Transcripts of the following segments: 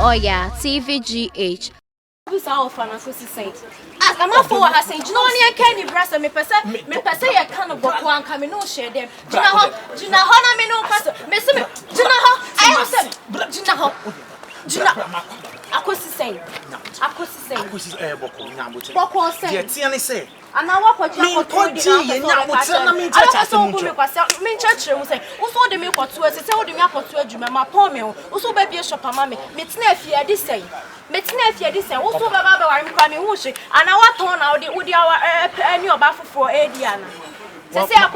Oya, TVGH. Who's our fan of say? As a man for I say, do you know any candy breast and me per se a can of book one coming no share them. Do you know how me no pastor? Miss me, do you know how I am said? Do you know how? Do you know? I could say, Boko say, Tiani say. and I walk with you. I church say, also the milk or two, as I told me up to a Juma, my poor meal, also baby a shop, mammy, Mitnefia this say. Mitnefia this say, also Baba, I'm coming, whooshing, and I want to know the woody hour and your baffle for Adiana. Say, I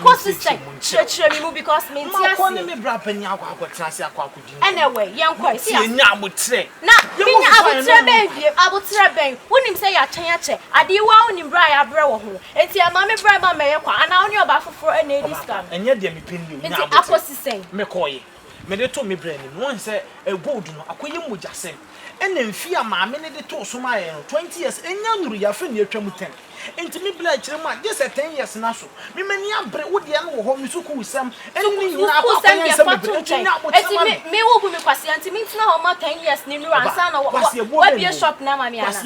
was saying, church because me, anyway, young boy, see, I would say, now, I would say, wouldn't say a change. I did one in Briar Brow, and see a mammy Brabba Mayor, and I only baffle for an lady scam. And yet, they pin you. I was saying, McCoy, Medeto me brain, one said a good, a queen would just say. And then fear my minute to Sumaya 20 years, and young Ria friend near Tremuten. And to me, Blake, just at 10 years now. Me many would the animal home is some, and me will send me will be patient. It means no 10 years, Ninu and son, or be a shop now. It's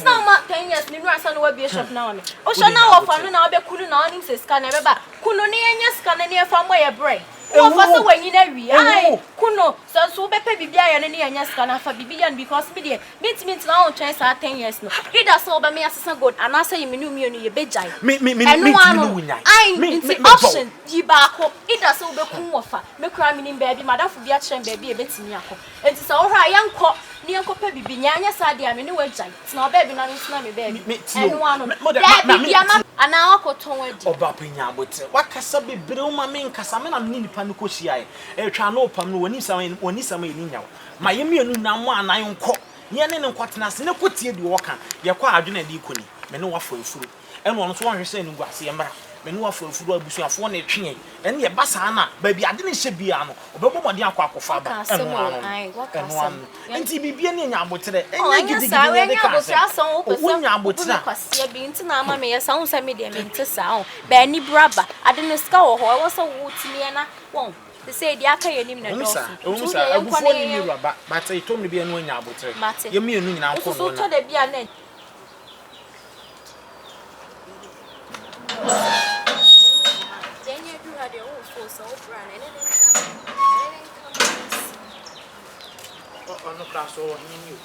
no 10 years, Ninu and son will be a shop now. Oh, shall now offer now be couldn't on says Canada, Kunonian scanning from where a break. Oh, for when you know, Kuno, so Beppe Bibia and any Yaskana for Bibian because media means now chance are 10 years. No, he does all by me as a good, and I say you knew me on your bedjay. I mean, the option, Gibako, it does all the Kumofa, no cramming in baby, Madame for Biachan baby, a bit in Yako. And it's all right, young cock. Near Copa Bibiana Sadia, I mean, it's not baby, not in baby. And one and now I could tell you. Oh, Bapina, what Casabi Broma mean Casamena Nini Panucosia, a Trano Panu, when he's a million. My immune Nama and I on cock. Yanin and Quatinas, no put you walker, Yaqua Dina Dicuni, Menua for food. And one swan saying Guasiamba. Menua for food, Busia for a tree, and your Bassana, baby, I didn't say Biano, or Bobo Diaco for Father, and one, and TB in Yambo today. And I get the being to Nama, may sound some medium into sound. Benny Brabba, I didn't scour, I was a wood to me and I won't. They say the Aka and him, but I told me be a new Yabo. You mean now, so told the Bianet. Then you do have your own full soul brand and then come. On the class over you.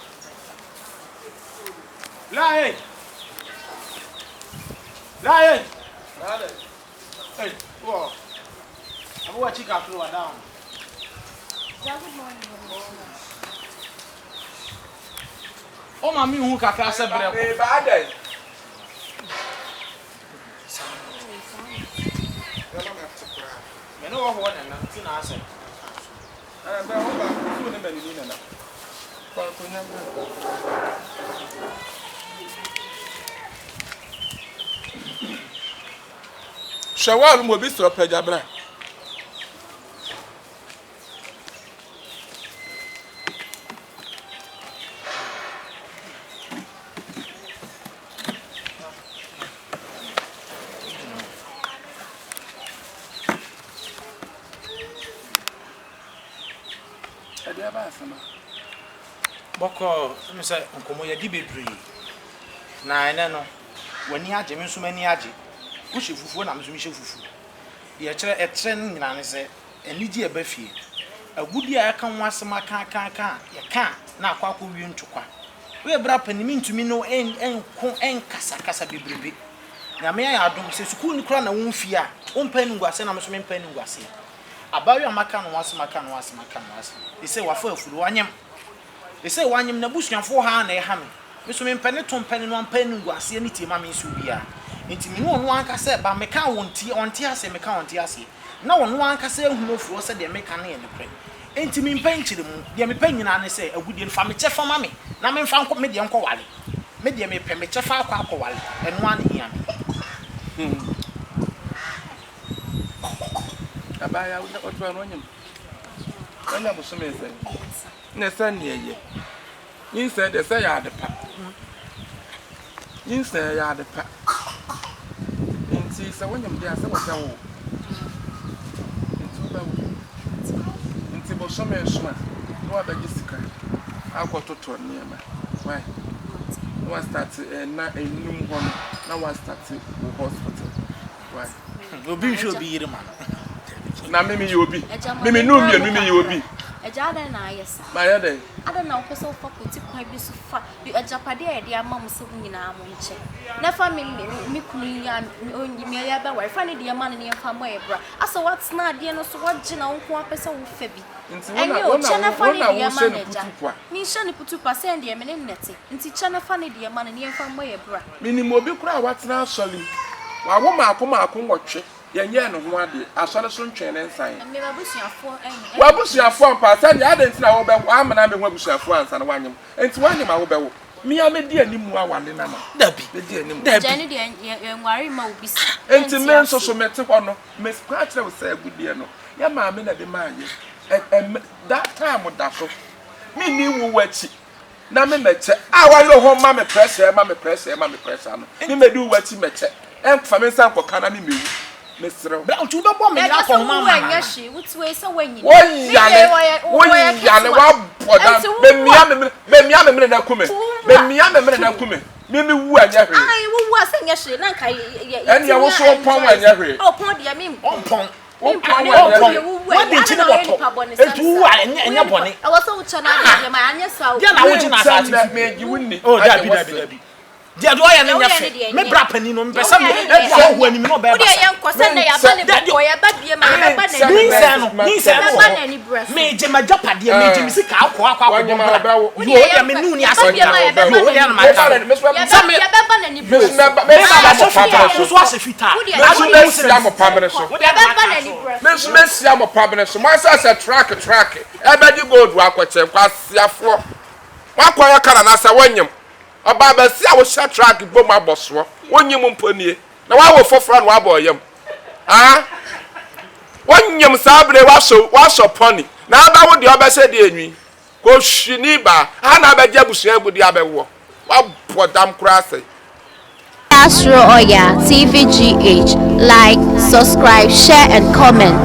Lion! Lion! Hey, whoa. I'm watching our floor down. Good morning. Oh, mammy, who can pass a bad day. No one and nothing answer. Shawal will be so pejabra. Boko, Mr. Uncomoya Dibri. Na, when you had Jimmy so many aji, which if you want to fufu. The a trend in an say, and Lydia Buffy. A good year I can once my can't, you can't, now quack you into quack. We are brap and mean to me no end casa bibi. Now, may I don't say, School crown a won't fear, penny was and I'm swimming penny was here. About your macan was macan was. They say, what for one yam. They say, one yam Nabush and 400 hammer. Miss Women Peneton penny 1 penny was any tea, mammy subia. Into me one can say, but me can't want tea on Tiasi, me can't Tiasi. No one can say who for said they make an end of prey. Into me painted them, they may penny and say, a good family chef for mammy. Now, me found me uncle Wally. Media may pay me chef for Wally, and one here. I buy out what run him. I never saw me say. Nessan ye. You said they say I had the pack. You say I had the pack. And see, so when you're there, so what's your into Bosome, wa ba gisika akototo niema why no start na enum ho na wa start hospital why obi should be here man na mimi yobi mimi no mi mimi yobi Eja da na ayesa. ma ya dey Ada na okoso fa koti kwa bi so fa. Ejapade e de ama mo se nyina mo nche. Na fa mi kunu ya mi ya ba wa fa ne de ama ne fa mo e bra. Asa what na de no so what gina wo ko apesa wo fa bi. Enye o chana fa ne de ama ne ja. Ni sha ne putu pa se de me ne nete. Nti chana fa ne de ama ne fa mo e bra. Mini mo bi kura watena asoli. Wa wo maako nwotwe. Yenye no ho ade asole so ntwene nsan. Me babusuafo enye. Wa busuafo ampa sa de ade ntina wo be amana me ho busuafo ansa na wanyem. Enti wanyem a wo be wo. Mi ya me di animu awale na na. Dabi. Me di animu. Jani de enware ma obisa. Enti men so mete ho no. Me kwa kire wo sa agudie no. Ya ma me na de ma aye. That time da so. Me ni wo wachi. Na me meche. Ah wa lo ho ma me pressure no. Ni me di wo wachi meche. Fa me san ko kana me mewu. Mesro. Bra tu be bom me ya ko mama. Wanya hye, wutwe se wanyi. Woyale wa boda. Be mia me na kume. Be mia me na kume. Me wu anya hwe. Ai wu ase nya hye na kai. Eni ya wo so pon anya hwe. O pon dia me. Pon. What did you know? Etu anya bone. I was so chana dia ma anya saw. Dia na wo gina asati. Me gi wunni. Oh, dabi. Dia do ya nya fe. Me bra pani no mpesa me so ho anim no be ba. Wo dia yen kwose na ya ba ne bo ya ba bie ma ya ba na ni se no. Me je ma japade me je mi sika akwa wo dia me nu ni asa dia wo dia na ma ta. ya ba ba na ni bro. So ase fita. Me so me sia mo pamene so. Ya ba ba na ni bro. Me sia mo pamene so. Mo asa track. E ba di gold wa kwache kwa siafo. Wa kwa ya kana na sa wanyem. Oba ba si a wo sha track bom aboso wonyim mponie na wa wo foforo na wa boyem wonyim sabre wa so pony na ba wo de oba se de enwi ko hwini ba ha na ba ja busu abudi abewo wa bodam krase Astro Oya TVGH, like, subscribe, share and comment.